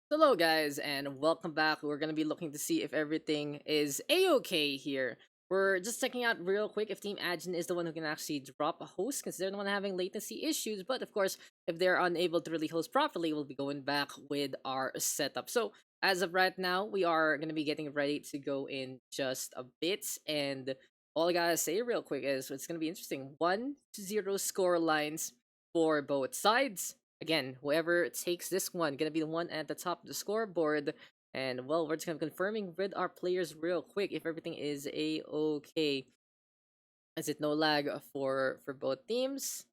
Hello guys and welcome back. We're gonna be looking to see if everything is a-okay here. We're just checking out real quick if Team Adjin is the one who can actually drop a host because they're the one having latency issues. But of course, if they're unable to really host properly, we'll be going back with our setup. So as of right now, we are gonna be getting ready to go in just a bit. And all I gotta say real quick is it's gonna be interesting. 1-0 score lines for both sides. Again, whoever takes this one gonna be the one at the top of the scoreboard. And well, we're just gonna confirming with our players real quick if everything is a-okay. Is it no lag for both teams,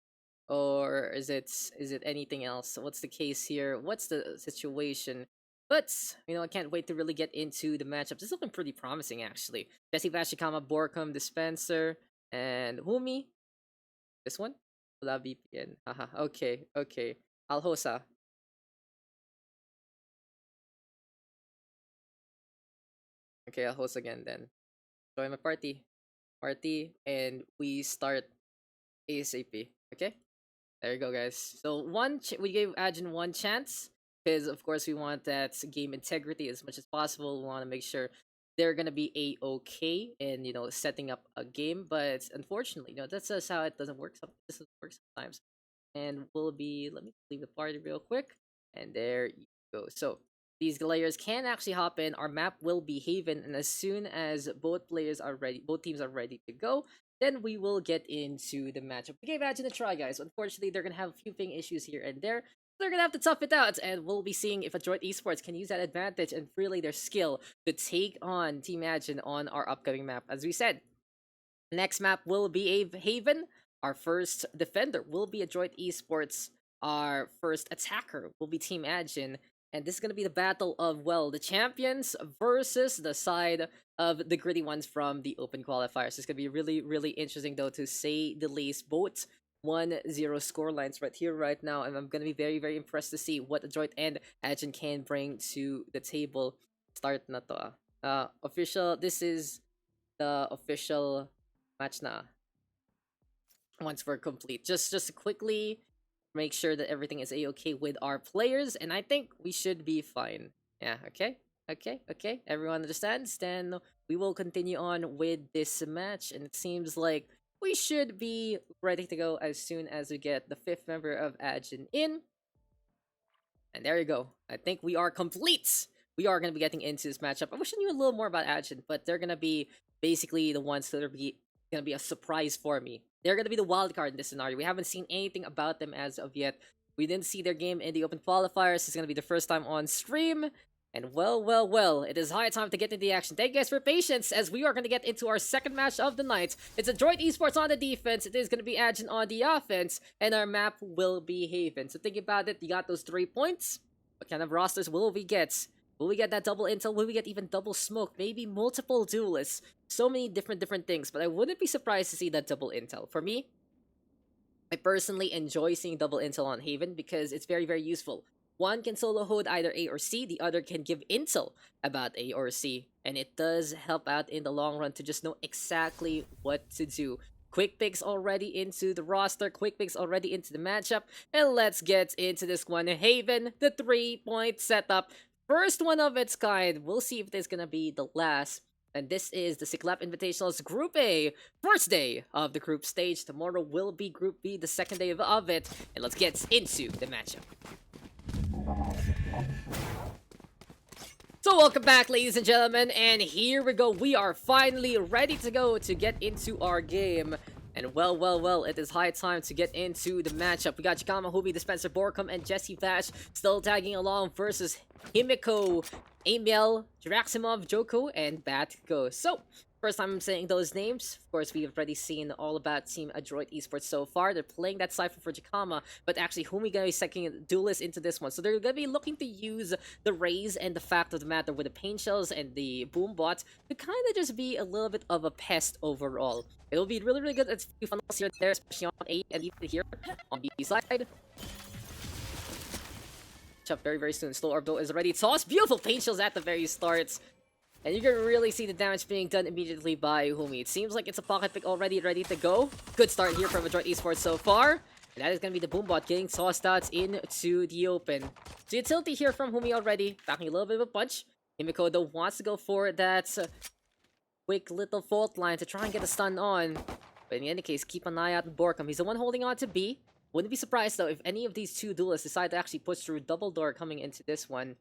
or is it anything else? What's the case here? What's the situation? But I can't wait to really get into the matchup. This is looking pretty promising actually. Jesse Vashikama, Borkum, Dispenser, and Humi. This one? La VPN. Haha. Okay, okay. Alhosa. Okay, I'll host again then. Join my party. Party, and we start ASAP. Okay? There you go, guys. So we gave Ajin one chance because, of course, we want that game integrity as much as possible. We want to make sure they're gonna be a-okay in setting up a game. But unfortunately, that's just how it doesn't work. This doesn't work sometimes. And we'll be let me leave the party real quick, and there you go. So these players can actually hop in. Our map will be Haven, and as soon as both teams are ready to go, then we will get into the matchup. We gave Adjin a try, guys. Unfortunately, they're gonna have a few ping issues here and there. They're gonna have to tough it out, and we'll be seeing if Adroit Esports can use that advantage and relay their skill to take on Team Adjin on our upcoming map. As we said, next map will be a Haven. Our first defender will be Adroit Esports. Our first attacker will be Team Adjin. And this is going to be the battle of, well, the champions versus the side of the gritty ones from the open qualifiers. It's going to be really, really interesting, though, to say the least. Both 1-0 score lines right here, right now. And I'm going to be very, very impressed to see what Adroit and Adjin can bring to the table. Start na to. This is the official match na once we're complete. Just to quickly make sure that everything is a-okay with our players, and I think we should be fine. Yeah, okay? Okay. Everyone understands? Then we will continue on with this match, and it seems like we should be ready to go as soon as we get the 5th member of Adjin in. And there you go. I think we are complete. We are going to be getting into this matchup. I wish I knew a little more about Adjin, but they're going to be basically the ones that are going to be a surprise for me. They're going to be the wild card in this scenario. We haven't seen anything about them as of yet. We didn't see their game in the open qualifiers. It's going to be the first time on stream. And well, it is high time to get into the action. Thank you guys for your patience as we are going to get into our second match of the night. It's Adroit Esports on the defense. It is going to be Adjin on the offense. And our map will be Haven. So think about it. You got those 3 points. What kind of rosters will we get? Will we get that double intel? Will we get even double smoke? Maybe multiple duelists. So many different things. But I wouldn't be surprised to see that double intel. For me, I personally enjoy seeing double intel on Haven because it's very, very useful. One can solo hold either A or C, the other can give intel about A or C, and it does help out in the long run to just know exactly what to do. Quick picks already into the roster, quick picks already into the matchup, and let's get into this one. Haven, the 3-point setup. First one of its kind. We'll see if this is gonna be the last. And this is the Siklab Invitational's Group A, first day of the group stage. Tomorrow will be Group B, the second day of it. And let's get into the matchup. So welcome back, ladies and gentlemen, and here we go. We are finally ready to go to get into our game. And well, it is high time to get into the matchup. We got Chikama, Humi, Dispenser, Borkum, and Jesse Vash still tagging along versus Himiko, Amiel, Jiraximov, Joko, and Batgo. So, first time I'm saying those names. Of course, we've already seen all about Team Adroit Esports so far. They're playing that Cypher for Chikama, but actually, Humi gonna be second duelist into this one. So they're gonna be looking to use the Raze and the fact of the matter with the Pain Shells and the Boom Bots to kind of just be a little bit of a pest overall. It'll be really, really good. It's fun here and there, especially on A and even here on B side. Very, very soon. Slow Orb is already tossed. Beautiful Pain Shells at the very start. And you can really see the damage being done immediately by Humi. It seems like it's a pocket pick already ready to go. Good start here from Adroit Esports so far. And that is going to be the Boombot getting tossed out into the open. So utility here from Humi already, packing a little bit of a punch. Himiko though wants to go for that quick little fault line to try and get a stun on. But in any case, keep an eye out on Borkum. He's the one holding on to B. Wouldn't be surprised though if any of these two duelists decide to actually push through double door coming into this one.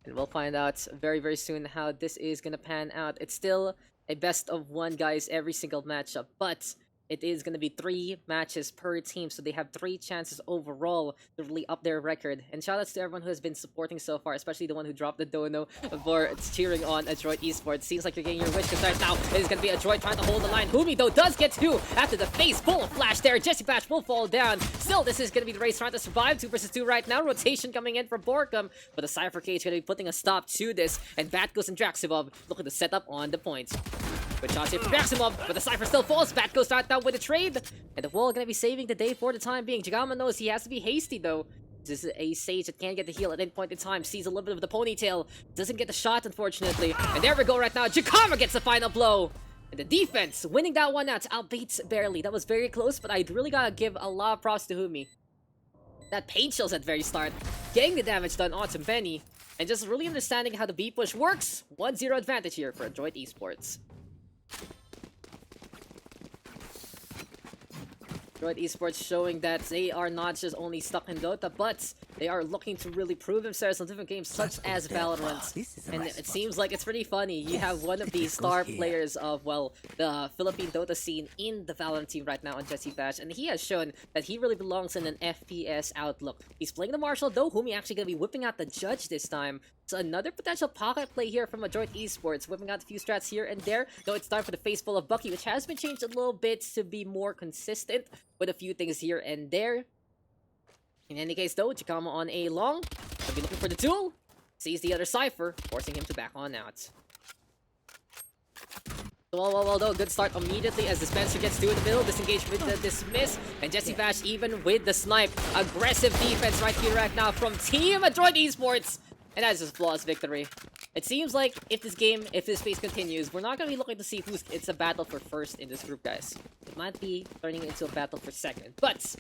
And we'll find out very, very soon how this is going to pan out. It's still a best of one, guys, every single matchup. But it is going to be 3 matches per team, so they have 3 chances overall to really up their record. And shoutouts to everyone who has been supporting so far, especially the one who dropped the dono for cheering on Adroit Esports. Seems like you're getting your wish concerns now. It is going to be Adroit trying to hold the line. Humi, though, does get 2 after the face full flash there. Jesse Batch will fall down. Still, this is going to be the race trying to survive. 2 versus 2 right now. Rotation coming in for Borkum, but the Cypher Cage going to be putting a stop to this. And Batgos and Draximov looking to set up on the point. Good shots here from Draximov, but the Cypher still falls. Batgos right now with a trade. And the wall going to be saving the day for the time being. Jagama knows he has to be hasty, though. This is a Sage that can't get the heal at any point in time. Sees a little bit of the ponytail. Doesn't get the shot, unfortunately. And there we go right now. Jakama gets the final blow. And the defense winning that one out, albeit barely. That was very close, but I really gotta give a lot of props to Humi. That paint chills at the very start. Getting the damage done onto Benny. And just really understanding how the B push works. 1-0 advantage here for Adroit Esports. Adroit Esports showing that they are not just only stuck in Dota, but they are looking to really prove themselves on different games such as Valorant. And it seems like it's pretty funny. You have one of the star players of, well, the Philippine Dota scene in the Valorant team right now on Jesse Bash, and he has shown that he really belongs in an FPS outlook. He's playing the Marshall, though Humi actually going to be whipping out the Judge this time. So another potential pocket play here from Adroit Esports, whipping out a few strats here and there. Though it's time for the face full of Bucky, which has been changed a little bit to be more consistent with a few things here and there. In any case, though, Chikama on a long. Gonna be looking for the duel. Sees the other Cypher, forcing him to back on out. Well, though, good start immediately as Dispenser gets 2 in the middle, disengaged with the dismiss, and Jesse Bash even with the snipe. Aggressive defense right here, right now from Team Adroit Esports. And that is a flawless victory. It seems like if this phase continues, we're not going to be looking to see who's it's a battle for first in this group, guys. It might be turning into a battle for second, but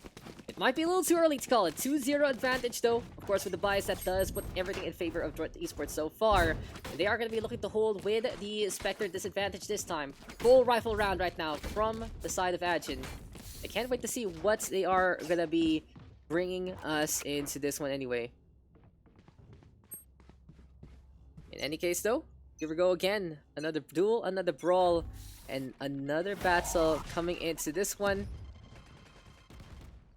it might be a little too early to call it. 2-0 advantage, though. Of course, with the bias, that does put everything in favor of Adroit Esports so far. They are going to be looking to hold with the Spectre disadvantage this time. Full rifle round right now from the side of Ahjin. I can't wait to see what they are going to be bringing us into this one anyway. In any case, though, here we go again. Another duel, another brawl, and another battle coming into this one.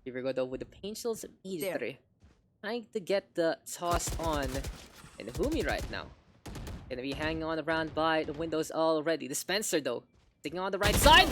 Here we go, though, with the paint shields immediately. Trying to get the toss on. And Humi right now. Gonna be hanging on around by the windows already. The Spencer, though, taking on the right side.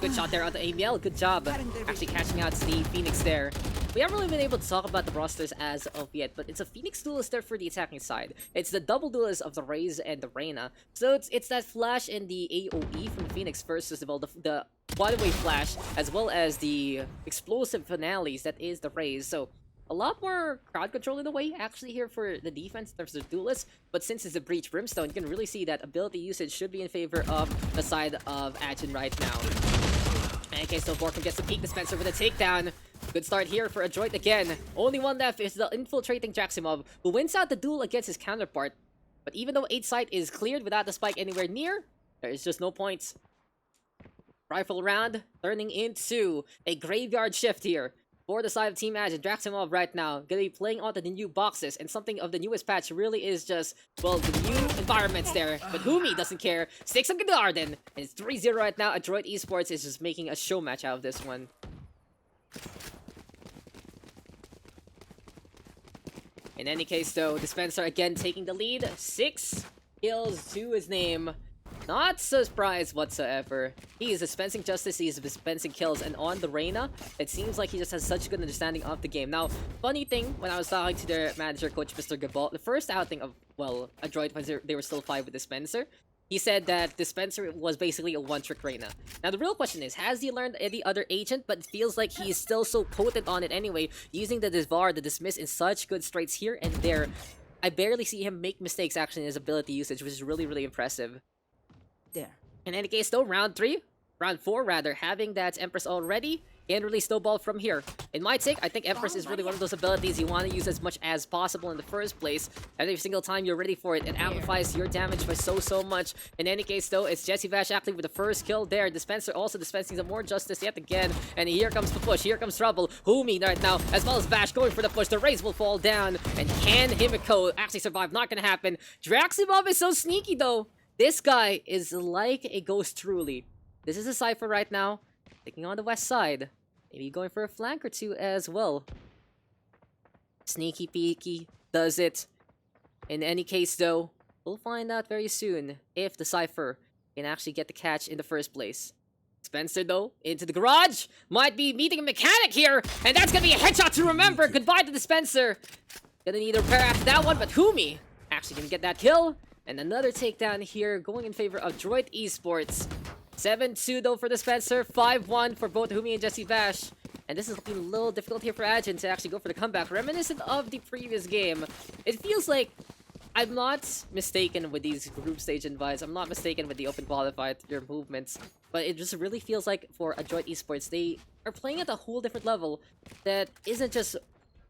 Good shot there on the ABL. Good job actually catching out the Phoenix there. We haven't really been able to talk about the rosters as of yet, but it's a Phoenix duelist there for the attacking side. It's the double duelist of the Raze and the Reyna. So it's that flash in the AoE from the Phoenix versus the one-way flash, as well as the explosive finales that is the Raze. So a lot more crowd control in a way, actually, here for the defense versus the duelist. But since it's a Breach Brimstone, you can really see that ability usage should be in favor of the side of Ahjin right now. In case, so Borkum gets to peek Dispenser with a takedown. Good start here for Adroit again. Only one left is the infiltrating Jaximov, who wins out the duel against his counterpart. But even though 8 site is cleared without the spike anywhere near, there is just no points. Rifle round turning into a graveyard shift here for the side of Team Ahjin. Draximov right now gonna be playing onto the new boxes, and something of the newest patch really is just, well, the new environments there. But Humi doesn't care. Stakes on Garden, and it's 3-0 right now. Adroit Esports is just making a show match out of this one. In any case, though, Dispenser again taking the lead. 6 kills to his name. Not surprised whatsoever. He is dispensing justice, he is dispensing kills, and on the Reyna, it seems like he just has such a good understanding of the game. Now, funny thing, when I was talking to their manager, Coach Mr. Gabal, the first outing of, well, Adroit, when they were still 5 with Dispenser, he said that Dispenser was basically a one-trick Reyna. Now, the real question is, has he learned any other agent? But it feels like he is still so potent on it anyway, using the Disvar, the Dismiss in such good straights here and there. I barely see him make mistakes, actually, in his ability usage, which is really, really impressive. There. In any case, though, round 4 rather, having that Empress already, can really snowball from here. In my take, I think Empress is really one of those abilities you want to use as much as possible in the first place. Every single time you're ready for it, it amplifies your damage by so much. In any case, though, it's Jesse Vash actually with the first kill there. Dispenser also dispensing some more justice yet again. And here comes the push. Here comes trouble. Humi right now, as well as Vash going for the push. The Raze will fall down. And can Himiko actually survive? Not gonna happen. Draximov is so sneaky, though. This guy is like a ghost truly. This is a Cypher right now. Taking on the west side. Maybe going for a flank or two as well. Sneaky peeky does it. In any case, though, we'll find out very soon if the Cypher can actually get the catch in the first place. Spencer, though, into the garage. Might be meeting a mechanic here. And that's going to be a headshot to remember. Goodbye to the Spencer. Gonna need a repair after that one, but Humi actually gonna get that kill. And another takedown here going in favor of Adroit Esports. 7-2 though for the Spencer. 5-1 for both Humi and Jesse Vash. And this is looking a little difficult here for Ahjin to actually go for the comeback. Reminiscent of the previous game. It feels like I'm not mistaken with these group stage invites. I'm not mistaken with the open qualifier, their movements. But it just really feels like for Adroit Esports, they are playing at a whole different level that isn't just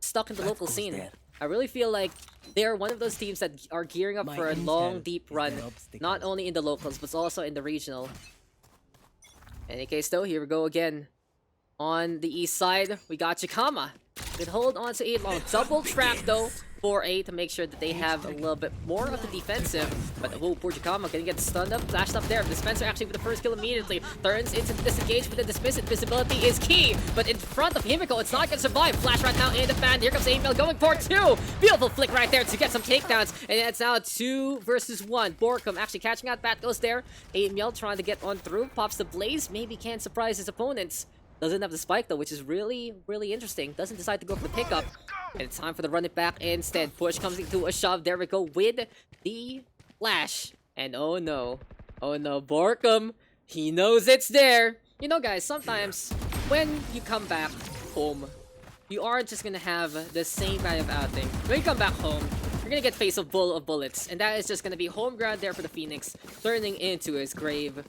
stuck in the local scene. There. I really feel like they're one of those teams that are gearing up for a long, deep run. Not only in the locals, but also in the regional. In any case though, here we go again. On the east side, we got Chikama. Good hold on to 8 long. Double trap though for A to make sure that they have a little bit more of the defensive. But poor Chikama gonna get stunned up, flashed up there. Dispenser actually with the first kill immediately. Turns into the disengage with the dismiss. Visibility is key. But in front of Himiko, it's not gonna survive. Flash right now in the fan. Here comes Emil going for 2. Beautiful flick right there to get some takedowns. And it's now 2 versus 1. Borkum actually catching out Batghost there. Emil trying to get on through. Pops the blaze. Maybe can't surprise his opponents. Doesn't have the spike though, which is really interesting. Doesn't decide to go for the pickup. And it's time for the run it back instead. Push comes into a shove. There we go with the flash. And oh no, Borkum, he knows it's there. You know guys, sometimes when you come back home, you aren't just gonna have the same kind of outing. When you come back home, you're gonna get face full of bullets. And that is just gonna be home ground there for the Phoenix, turning into his grave.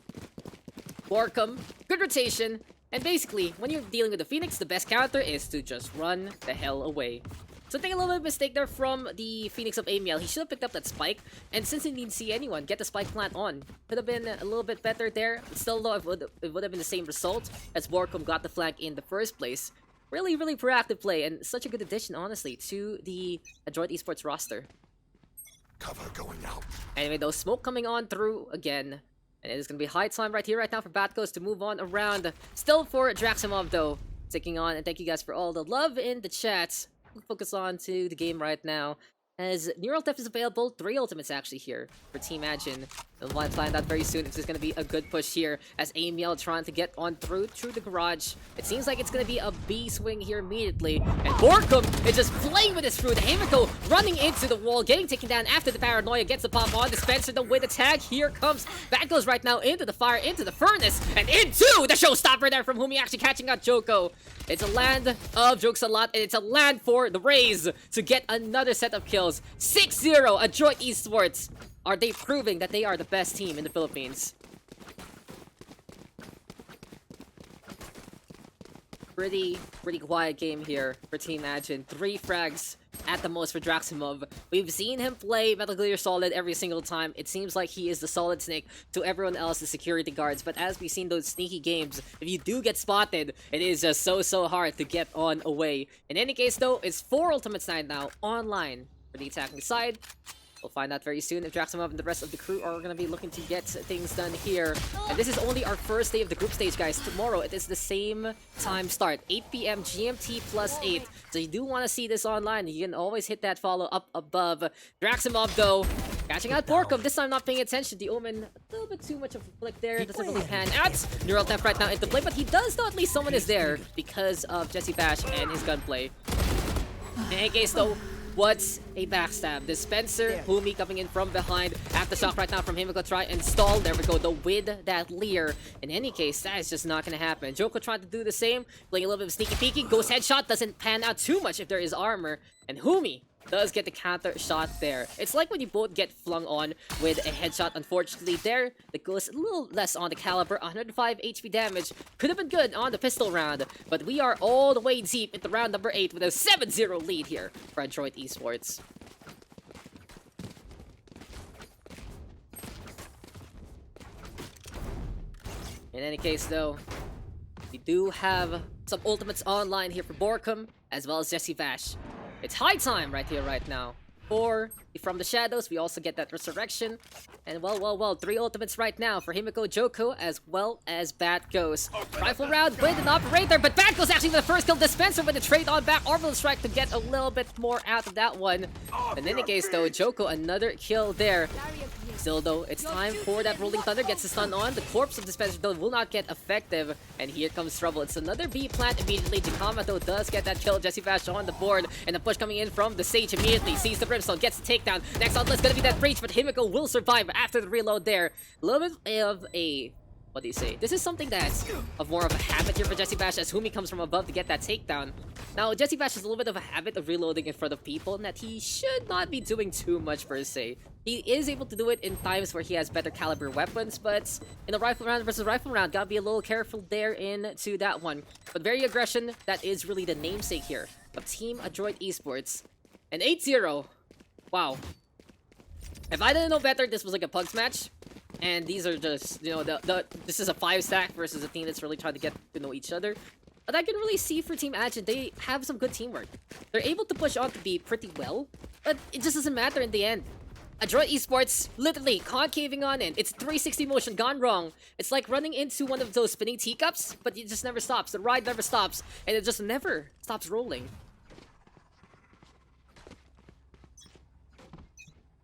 Borkum, good rotation. And basically, when you're dealing with the Phoenix, the best counter is to just run the hell away. So take a little bit of mistake there from the Phoenix of Amiel. He should have picked up that spike, and since he didn't see anyone, get the spike plant on. Could have been a little bit better there. But still though, it would have been the same result as Borkum got the flank in the first place. Really proactive play, and such a good addition, honestly, to the Adroit Esports roster. Cover going out. Anyway, though, smoke coming on through again. And it is going to be high time right here, right now for Batghost to move on around. Still for Draximov, though, sticking on. And thank you guys for all the love in the chat. We'll focus on to the game right now. As Neural Theft is available, 3 ultimates actually here for Team Ahjin. We'll find out very soon if there's going to be a good push here as Amiel trying to get on through the garage. It seems like it's going to be a B swing here immediately. And Borkum is just playing with his fruit. Himiko running into the wall, getting taken down after the paranoia gets the pop on. Dispenser though with the tag. Here comes Batghost right now into the fire, into the furnace, and into the showstopper there from Humi actually catching out Joko. It's a land of jokes a lot, and it's a land for the Raze to get another set of kills. 6-0 Adroit Esports. Are they proving that they are the best team in the Philippines? Pretty quiet game here for Team Ahjin. 3 frags at the most for Draximov. We've seen him play Metal Gear Solid every single time. It seems like he is the solid snake to everyone else, the security guards. But as we've seen those sneaky games, if you do get spotted, it is just so hard to get on away. In any case though, it's 4 ultimates now online for the attacking side. We'll find out very soon if Draximov and the rest of the crew are going to be looking to get things done here. And this is only our first day of the group stage, guys. Tomorrow, it is the same time start. 8 PM GMT plus 8. So you do want to see this online. You can always hit that follow up above. Draximov, though, catching out Borkum. This time not paying attention. The Omen, a little bit too much of a flick there. Doesn't really pan out. Neural Theft right now into play. But he does know at least someone is there because of Jesse Bash and his gunplay. In any case, though, what's a backstab? Dispenser, Humi coming in from behind. Aftershock right now from Himiko, try and stall. There we go, though, with that Leer. In any case, that is just not going to happen. Joko trying to do the same, playing a little bit of sneaky peeky. Ghost headshot doesn't pan out too much if there is armor. And Humi does get the counter shot there. It's like when you both get flung on with a headshot. Unfortunately there, that goes a little less on the caliber. 105 HP damage. Could have been good on the pistol round, but we are all the way deep into round number 8 with a 7-0 lead here for Adroit Esports. In any case though, we do have some ultimates online here for Borkum, as well as Jesse Vash. It's high time right here, right now. For From the Shadows, we also get that Resurrection. And well, 3 ultimates right now for Himiko Joko, as well as Bat Ghost. Rifle round with an Operator, but Bat Ghost actually the first kill. Dispenser with the trade on back. Orbital Strike to get a little bit more out of that one. In any case though, Joko, another kill there. Still though, it's time for that Rolling Thunder. Gets the stun on. The corpse of Dispenser though will not get effective. And here comes trouble. It's another B plant immediately. Jakama though does get that kill. Jesse Vash on the board. And the push coming in from the Sage immediately. Sees the Brimstone. Gets the takedown. Next outlet's gonna be that Breach, but Himiko will survive after the reload there. A little bit of a... what do you say? This is something that's more of a habit here for Jesse Bash, as Humi comes from above to get that takedown. Now, Jesse Bash has a little bit of a habit of reloading in front of people, and that he should not be doing too much per se. He is able to do it in times where he has better caliber weapons, but in a rifle round versus rifle round, gotta be a little careful there into that one. But very aggression, that is really the namesake here of Team Adroit Esports. And 8-0. Wow. If I didn't know better, this was like a Pugs match. And these are just, you know, this is a 5-stack versus a team that's really trying to get to know each other. But I can really see for Team Ahjin, they have some good teamwork. They're able to push on to B pretty well, but it just doesn't matter in the end. Adroit Esports, literally, concaving on in. It's 360 motion gone wrong. It's like running into one of those spinning teacups, but it just never stops. The ride never stops, and it just never stops rolling.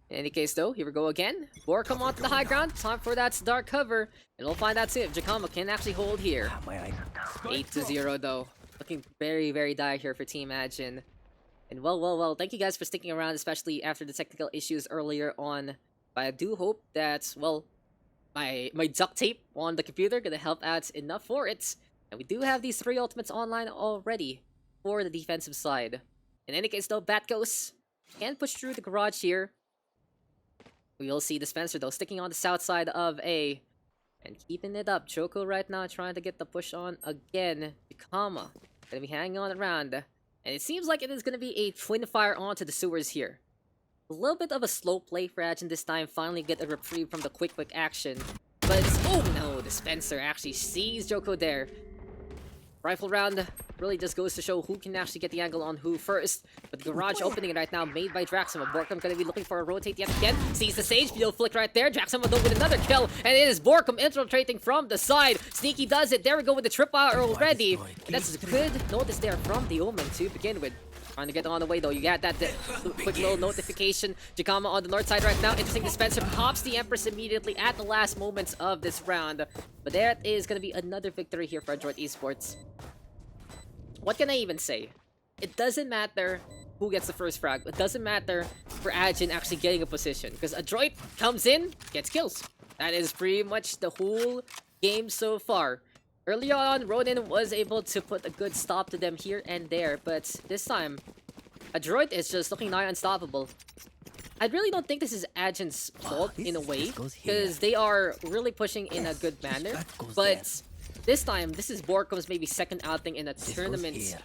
In any case though, here we go again. Bor come onto the high ground. Time for that dark cover. And we'll find out soon if Jakama can actually hold here. 8-0 though. Looking very, very dire here for Team Ahjin. And well, thank you guys for sticking around, especially after the technical issues earlier on. But I do hope that, well, my duct tape on the computer gonna help out enough for it. And we do have these 3 ultimates online already for the defensive side. In any case though, Bat Ghost can push through the garage here. We will see Dispenser though sticking on the south side of A and keeping it up. Joko right now trying to get the push on again. Jakama gonna be hanging on around, and it seems like it is gonna be a twin fire onto the sewers here. A little bit of a slow play for Ahjin this time. Finally get a reprieve from the quick action, but oh no, Dispenser actually sees Joko there. Rifle round really just goes to show who can actually get the angle on who first. But the garage opening right now made by Draxima. Borkum gonna be looking for a rotate yet again. Sees the Sage, video flick right there. Draxima though with another kill. And it is Borkum infiltrating from the side. Sneaky does it. There we go with the trip out already. And that's a good notice there from the Omen to begin with. Trying to get on the way though. You got that quick little notification. Jakama on the north side right now. Interesting Dispenser pops the Empress immediately at the last moments of this round. But there is gonna be another victory here for Adroit Esports. What can I even say? It doesn't matter who gets the first frag. It doesn't matter for Ahjin actually getting a position, because Adroit comes in, gets kills. That is pretty much the whole game so far. Early on, Ronin was able to put a good stop to them here and there, but this time, Adroit is just looking nigh unstoppable. I really don't think this is Ahjin's fault in a way, because they are really pushing in a good manner, but this time, this is Borkum's maybe second outing in a tournament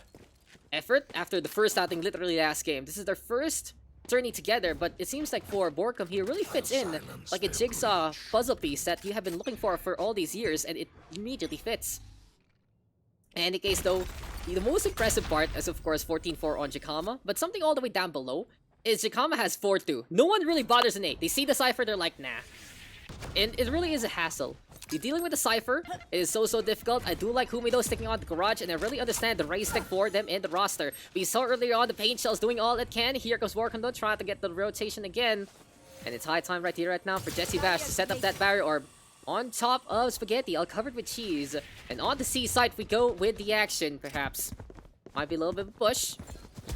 effort after the first outing literally last game. This is their first tourney together, but it seems like for Borkum, he really fits in like a jigsaw puzzle piece that you have been looking for all these years, and it immediately fits. In any case though, the most impressive part is of course 14-4 on Jakama, but something all the way down below is Jakama has 4-2. No one really bothers an 8. They see the Cypher, they're like, nah. And it really is a hassle. You're dealing with the Cypher, it is so difficult. I do like Humido sticking on the garage, and I really understand the race tech for them in the roster. We saw earlier on the Pain Shells doing all it can. Here comes Warkando trying to get the rotation again. And it's high time right here, right now for Jesse Bash to set up that barrier orb on top of Spaghetti, all covered with cheese. And on the C side we go with the action, perhaps. Might be a little bit of a push.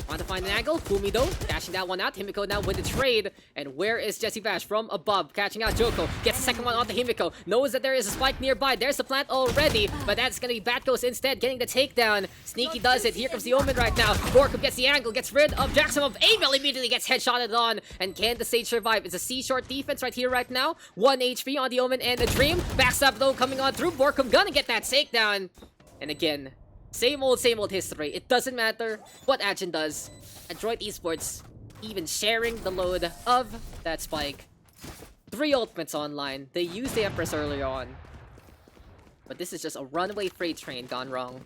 Want to find an angle. Fumi though, cashing that one out. Himiko now with the trade. And where is Jesse Bash? From above, catching out Joko. Gets the second one onto Himiko. Knows that there is a spike nearby. There's the plant already. But that's going to be Batghost instead, getting the takedown. Sneaky does it. Here comes the Omen right now. Borkum gets the angle, gets rid of Jackson. Emil immediately gets headshotted on. And can the Sage survive? It's a C-short defense right here right now. 1 HP on the Omen and the Dream. Backstab though coming on through. Borkum gonna get that takedown. And again, same old history. It doesn't matter what Ahjin does. Adroit Esports even sharing the load of that spike. 3 ultimates online. They used the Empress earlier on. But this is just a runaway freight train gone wrong.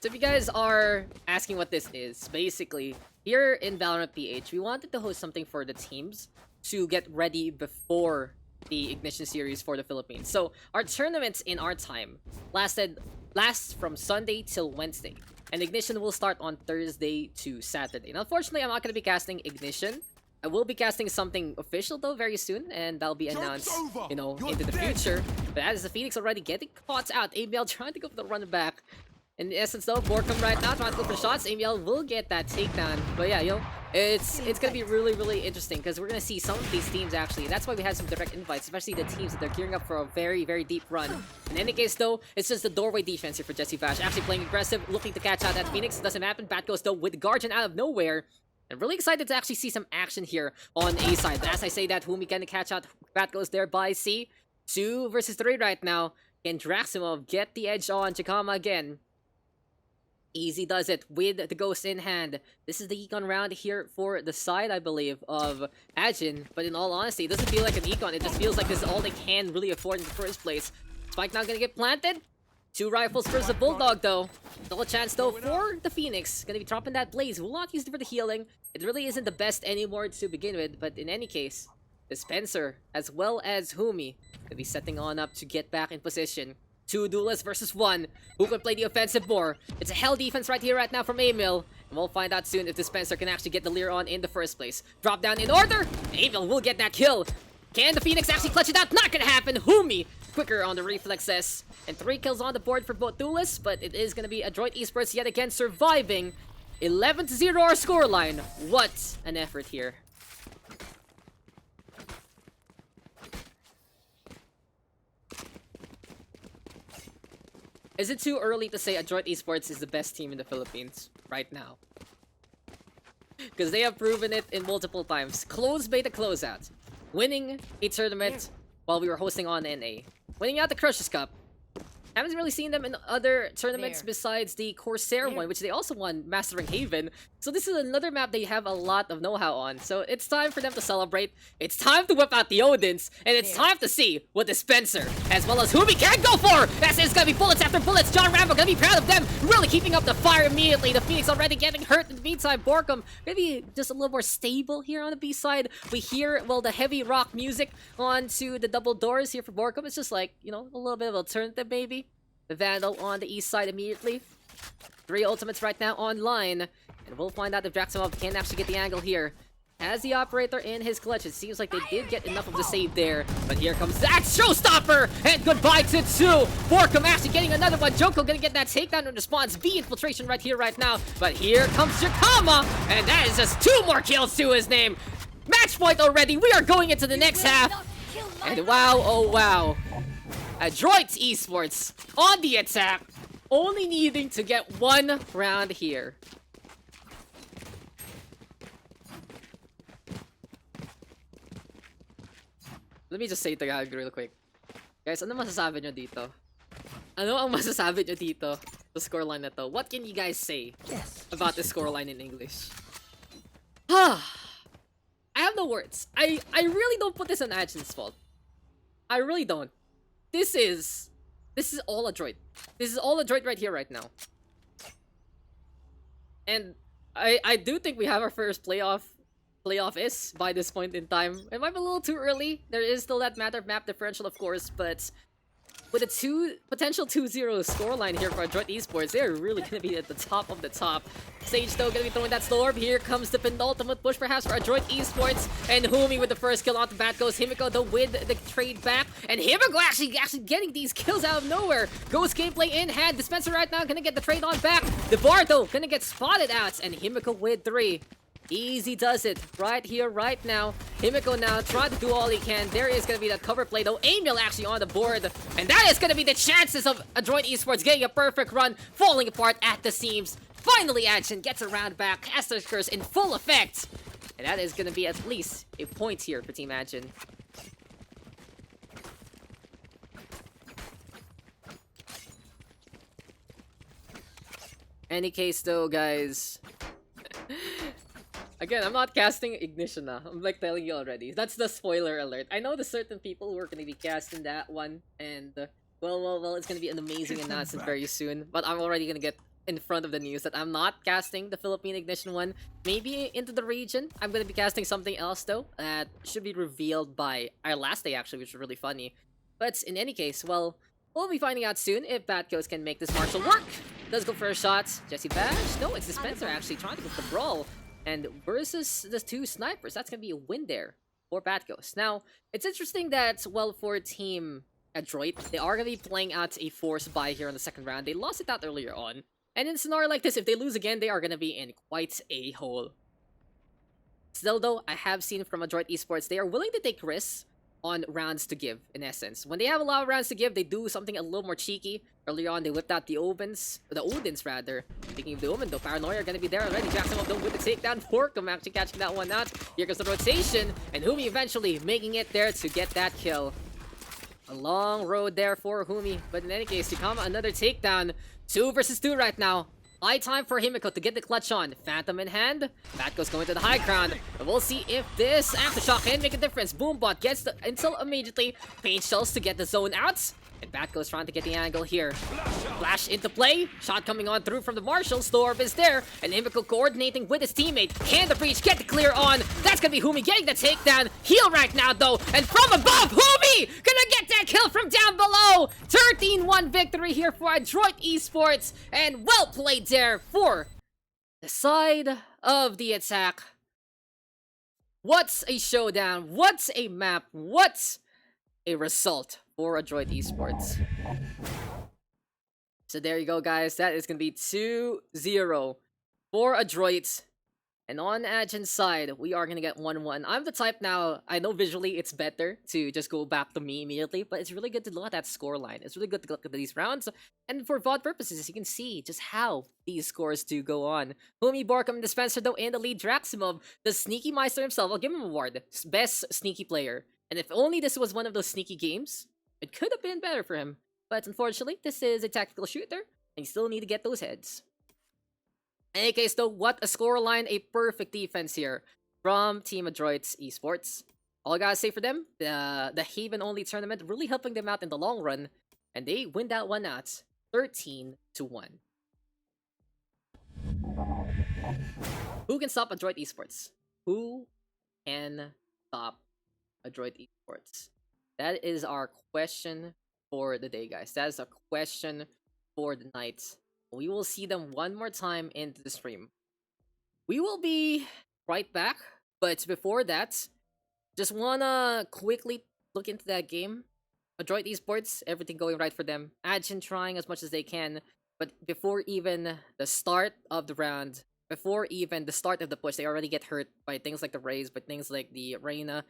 So if you guys are asking what this is, basically, here in Valorant PH, we wanted to host something for the teams to get ready before the Ignition series for the Philippines. So our tournaments in our time lasts from Sunday till Wednesday. And Ignition will start on Thursday to Saturday. And unfortunately, I'm not going to be casting Ignition. I will be casting something official though very soon, and that'll be announced, you know, into the future. But as the Phoenix already getting caught out, ABL trying to go for the run back. In essence though, Borkum right now trying to go for shots. ABL will get that takedown. But yeah, yo, it's gonna be really interesting because we're gonna see some of these teams actually. That's why we had some direct invites, especially the teams that they're gearing up for a very deep run. In any case though, it's just the doorway defense here for Jesse Bash. Actually playing aggressive, looking to catch out that Phoenix. Doesn't happen. Batghost though with Guardian out of nowhere. I'm really excited to actually see some action here on A side. But as I say that, Humi can catch out Batghost there by C. 2 versus 3 right now. Can Draximov get the edge on Chikama again? Easy does it with the Ghost in hand. This is the econ round here for the side, I believe, of Ahjin. But in all honesty, it doesn't feel like an econ. It just feels like this is all they can really afford in the first place. Spike now gonna get planted. 2 rifles versus the Bulldog, though. Still a chance, though, for the Phoenix. Gonna be dropping that Blaze. Will not use it for the healing. It really isn't the best anymore to begin with. But in any case, the Spencer, as well as Humi, gonna be setting on up to get back in position. 2 duelists versus 1. Who can play the offensive more? It's a hell defense right here, right now from Emil. And we'll find out soon if the Spencer can actually get the Lear on in the first place. Drop down in order. Emil will get that kill. Can the Phoenix actually clutch it out? Not gonna happen. Humi quicker on the reflexes. And 3 kills on the board for both duelists. But it is gonna be Adroit Esports yet again surviving. 11-0 our scoreline. What an effort here. Is it too early to say Adroit Esports is the best team in the Philippines right now? Because they have proven it in multiple times. Close beta closeout. Winning a tournament while we were hosting on NA. Winning out the Crushers Cup. Haven't really seen them in other tournaments besides the Corsair one, which they also won Mastering Haven. So this is another map they have a lot of know-how on. So it's time for them to celebrate. It's time to whip out the Odins. And it's time to see what the Spencer, as well as Humi, can go for! As it's gonna be bullets after bullets. John Rambo gonna be proud of them. Really keeping up the fire immediately. The Phoenix already getting hurt in the meantime. Borkum maybe just a little more stable here on the B side. We hear, well, the heavy rock music onto the double doors here for Borkum. It's just like, you know, a little bit of alternative maybe. The Vandal on the east side immediately. 3 ultimates right now online. And we'll find out if Draximov can actually get the angle here. Has the operator in his clutch. It seems like they did get enough of the save there. But here comes that showstopper! And goodbye to 2! Borkum actually getting another one. Joko gonna get that takedown in response. B infiltration right here, right now. But here comes Jakama! And that is just 2 more kills to his name. Match point already. We are going into the next half. And wow, oh wow. Adroit Esports on the attack, only needing to get 1 round here. Let me just say to God real quick. Guys, ano masasabi nyo dito? Ano ang masasabi nyo dito sa scoreline na to? What can you guys say about the scoreline in English? I have no words. I really don't put this on Ahjin's fault. I really don't. This is all Adroit. This is all Adroit right here, right now. And I do think we have our first playoff is by this point in time. It might be a little too early. There is still that matter of map differential, of course, but with a potential 2-0 scoreline here for Adroit Esports. They're really going to be at the top of the top. Sage though going to be throwing that slow orb. Here comes the penultimate push perhaps for Adroit Esports. And Humi with the first kill. On the bat goes Himiko though with the trade back. And Himiko actually getting these kills out of nowhere. Ghost gameplay in hand. Dispenser right now going to get the trade on back. The bar though going to get spotted out. And Himiko with 3. Easy does it right here, right now. Himiko now trying to do all he can. There is going to be that cover play though. Emil actually on the board. And that is going to be the chances of Adroit Esports getting a perfect run, falling apart at the seams. Finally, Ahjin gets a round back. Caster's Curse in full effect. And that is going to be at least a point here for Team Ahjin. Any case though, guys. Again, I'm not casting Ignition now. I'm like telling you already. That's the spoiler alert. I know there's certain people who are going to be casting that one. And, well, it's going to be an amazing announcement very soon. But I'm already going to get in front of the news that I'm not casting the Philippine Ignition one. Maybe into the region. I'm going to be casting something else, though. That should be revealed by our last day, actually, which is really funny. But in any case, well, we'll be finding out soon if Batghost can make this Marshall work. Does go for a shot. Jesse Bash? No, it's Dispenser actually trying to go for the brawl. And versus the 2 snipers, that's going to be a win there for Batghost. Now, it's interesting that, well, for Team Adroit, they are going to be playing out a forced buy here in the second round. They lost it out earlier on. And in a scenario like this, if they lose again, they are going to be in quite a hole. Still, though, I have seen from Adroit Esports, they are willing to take risks on rounds to give, in essence. When they have a lot of rounds to give, they do something a little more cheeky. Earlier on, they whipped out the Odins rather. Speaking of the Omen, though, Paranoia are going to be there already. Jackson though with the takedown. Forkum actually catching that one out. Here comes the rotation, and Humi eventually making it there to get that kill. A long road there for Humi, but in any case, Tikama another takedown. 2 versus 2 right now. High time for Himiko to get the clutch on. Phantom in hand. Batgo's going to the high ground. And we'll see if this Aftershock can make a difference. Boombot gets the intel immediately. Paint shells to get the zone out. And Batgo's trying to get the angle here. Flash into play. Shot coming on through from the Marshall. Slow orb is there. And Himiko coordinating with his teammate. Can the breach get the clear on? That's gonna be Humi getting the takedown. Heal right now though. And from above, Humi gonna get that kill from down below. 13-1 victory here for Adroit Esports. And well played there for the side of the attack. What's a showdown? What's a map? What's a result for Adroit Esports? So there you go, guys. That is going to be 2-0 for Adroit. And on Ahjin's side, we are going to get 1-1. I'm the type now, I know visually it's better to just go back to me immediately, but it's really good to look at that scoreline. It's really good to look at these rounds. And for VOD purposes, you can see just how these scores do go on. Humi, Borkum, Dispenser, though, and the lead Draximov, the sneaky Meister himself. I'll give him an award. Best sneaky player. And if only this was one of those sneaky games, it could have been better for him. But unfortunately, this is a tactical shooter, and you still need to get those heads. In any case, though, what a scoreline, a perfect defense here from Team Adroit Esports. All I gotta say for them, the Haven-only tournament really helping them out in the long run, and they win that one out 13-1. Who can stop Adroit Esports? Who can stop Adroit Esports? That is our question for the day, guys. That is a question for the night. We will see them one more time into the stream. We will be right back, but before that, just wanna quickly look into that game. Adroit Esports, everything going right for them. Ahjin trying as much as they can, but before even the start of the round, before even the start of the push, they already get hurt by things like the Raze, by things like the Reina.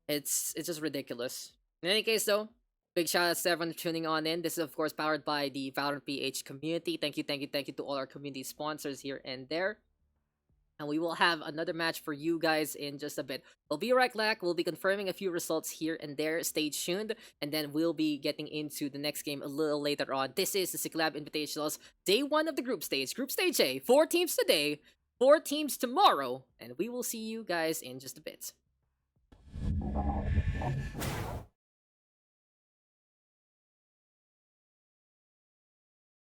It's just ridiculous. In any case, though, big shout out to everyone tuning on in. This is, of course, powered by the Valorant PH community. Thank you to all our community sponsors here and there. And we will have another match for you guys in just a bit. We'll be right back. We'll be confirming a few results here and there. Stay tuned. And then we'll be getting into the next game a little later on. This is the Siklab Invitationals, day 1 of the group stage. Group stage A. 4 teams today, 4 teams tomorrow. And we will see you guys in just a bit.